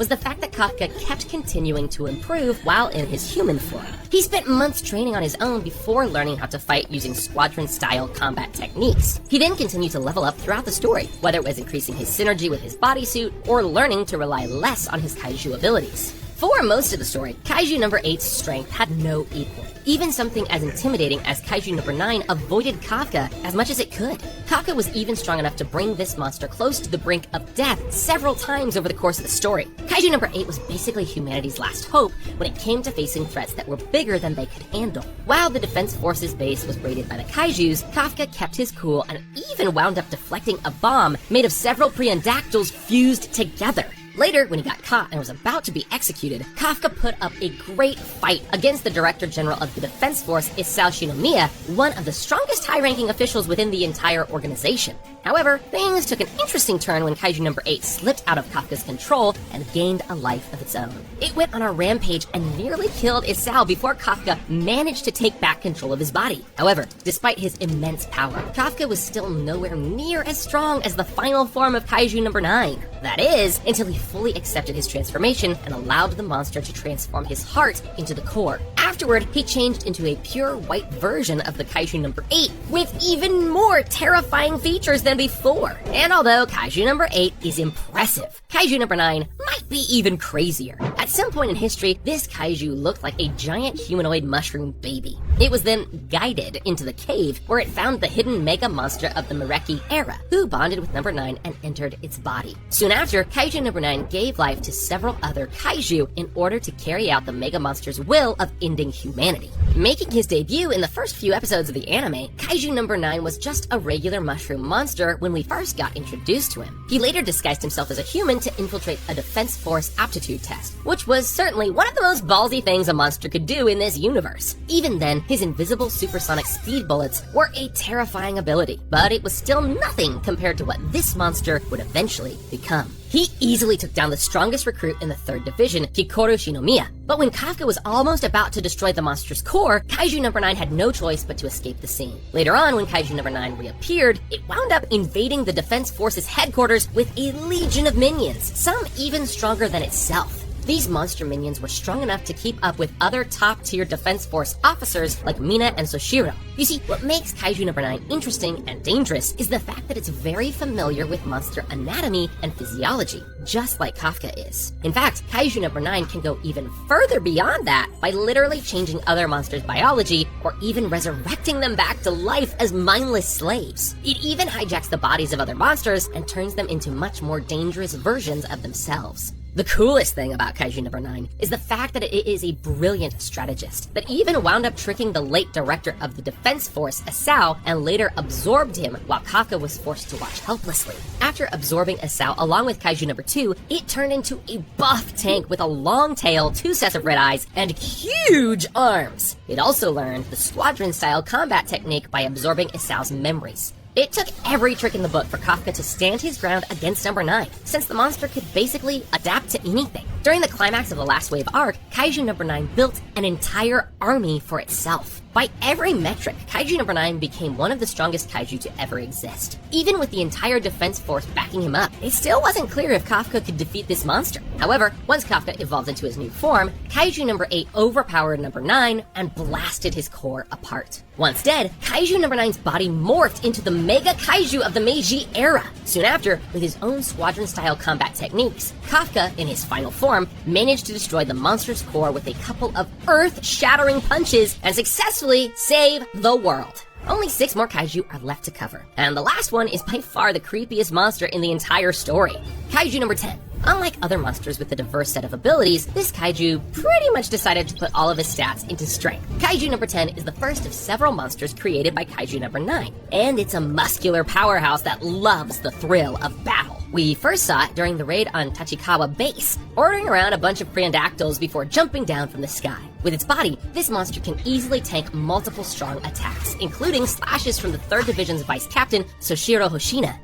was the fact that Kafka kept continuing to improve while in his human form. He spent months training on his own before learning how to fight using squadron-style combat techniques. He then continued to level up throughout the story, whether it was increasing his synergy with his bodysuit or learning to rely less on his kaiju abilities. For most of the story, Kaiju No. 8's strength had no equal. Even something as intimidating as Kaiju No. 9 avoided Kafka as much as it could. Kafka was even strong enough to bring this monster close to the brink of death several times over the course of the story. Kaiju No. 8 was basically humanity's last hope when it came to facing threats that were bigger than they could handle. While the Defense Force's base was raided by the Kaijus, Kafka kept his cool and even wound up deflecting a bomb made of several preondactyls fused together. Later, when he got caught and was about to be executed, Kafka put up a great fight against the Director General of the Defense Force, Isao Shinomiya, one of the strongest high-ranking officials within the entire organization. However, things took an interesting turn when Kaiju No. 8 slipped out of Kafka's control and gained a life of its own. It went on a rampage and nearly killed Isao before Kafka managed to take back control of his body. However, despite his immense power, Kafka was still nowhere near as strong as the final form of Kaiju No. 9. That is, until he fully accepted his transformation and allowed the monster to transform his heart into the core. Afterward, he changed into a pure white version of the Kaiju No. 8 with even more terrifying features than before. And although Kaiju No. 8 is impressive, Kaiju No. 9 might be even crazier. At some point in history, this kaiju looked like a giant humanoid mushroom baby. It was then guided into the cave where it found the hidden mega monster of the Mireki era, who bonded with No. 9 and entered its body. Soon after, Kaiju No. 9 gave life to several other kaiju in order to carry out the mega monster's will of ending humanity. Making his debut in the first few episodes of the anime, Kaiju No. 9 was just a regular mushroom monster when we first got introduced to him. He later disguised himself as a human to infiltrate a Defense Force aptitude test, which was certainly one of the most ballsy things a monster could do in this universe. Even then, his invisible supersonic speed bullets were a terrifying ability, but it was still nothing compared to what this monster would eventually become. He easily took down the strongest recruit in the 3rd Division, Hikaru Shinomiya. But when Kafka was almost about to destroy the monster's core, Kaiju No. 9 had no choice but to escape the scene. Later on, when Kaiju No. 9 reappeared, it wound up invading the Defense Force's headquarters with a legion of minions, some even stronger than itself. These monster minions were strong enough to keep up with other top-tier Defense Force officers like Mina and Soshiro. You see, what makes Kaiju No. 9 interesting and dangerous is the fact that it's very familiar with monster anatomy and physiology, just like Kafka is. In fact, Kaiju No. 9 can go even further beyond that by literally changing other monsters' biology or even resurrecting them back to life as mindless slaves. It even hijacks the bodies of other monsters and turns them into much more dangerous versions of themselves. The coolest thing about Kaiju No. 9 is the fact that it is a brilliant strategist that even wound up tricking the late director of the Defense Force, Isao, and later absorbed him while Kafka was forced to watch helplessly. After absorbing Isao along with Kaiju No. 2, it turned into a buff tank with a long tail, 2 sets of red eyes, and huge arms. It also learned the squadron-style combat technique by absorbing Isao's memories. It took every trick in the book for Kafka to stand his ground against No. 9, since the monster could basically adapt to anything. During the climax of the Last Wave arc, Kaiju No. 9 built an entire army for itself. By every metric, Kaiju No. 9 became one of the strongest kaiju to ever exist. Even with the entire Defense Force backing him up, it still wasn't clear if Kafka could defeat this monster. However, once Kafka evolved into his new form, Kaiju No. 8 overpowered No. 9 and blasted his core apart. Once dead, Kaiju No. 9's body morphed into the Mega Kaiju of the Meiji era. Soon after, with his own squadron-style combat techniques, Kafka, in his final form, managed to destroy the monster's core with a couple of earth-shattering punches and successfully save the world. Only 6 more kaiju are left to cover, and the last one is by far the creepiest monster in the entire story, Kaiju No. 10. Unlike other monsters with a diverse set of abilities, this kaiju pretty much decided to put all of his stats into strength. Kaiju No. 10 is the first of several monsters created by Kaiju No. 9, and it's a muscular powerhouse that loves the thrill of battle. We first saw it during the raid on Tachikawa Base, ordering around a bunch of preondactyls before jumping down from the sky. With its body, this monster can easily tank multiple strong attacks, including slashes from the 3rd Division's Vice Captain, Soshiro Hoshina.